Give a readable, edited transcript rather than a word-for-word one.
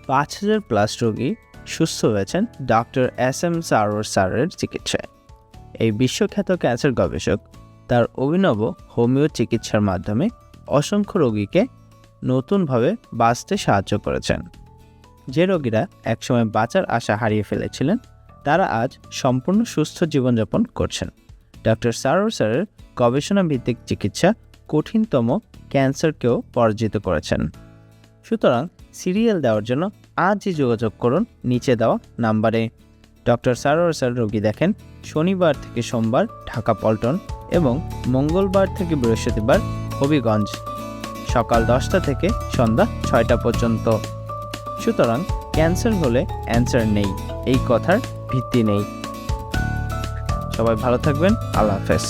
5,000+ রোগী সুস্থ হয়েছেন ডক্টর SM সারোয়ার স্যারের চিকিৎসায়। এই বিশ্বখ্যাত ক্যান্সার গবেষক তার অভিনব হোমিও চিকিৎসার মাধ্যমে অসংখ্য রোগীকে নতুনভাবে বাঁচতে সাহায্য করেছেন। যে রোগীরা একসময় বাঁচার আশা হারিয়ে ফেলেছিলেন তারা আজ সম্পূর্ণ সুস্থ জীবনযাপন করছেন। ডক্টর সারোয়ার স্যারের গবেষণাভিত্তিক চিকিৎসা কঠিনতম ক্যান্সারকেও পরাজিত করেছেন। সুতরাং সিরিয়াল দেওয়ার জন্য আজই যোগাযোগ করুন নিচে দেওয়া নাম্বারে। ডক্টর সারোয়ার স্যার রোগী দেখেন শনিবার থেকে সোমবার ঢাকা পল্টন এবং মঙ্গলবার থেকে বৃহস্পতিবার হবিগঞ্জ, সকাল 10টা থেকে সন্ধ্যা 6টা পর্যন্ত। সুতরাং ক্যান্সার হলে অ্যান্সার নেই, এই কথার ভিত্তি নেই। সবাই ভালো থাকবেন। আল্লাহ হাফেজ।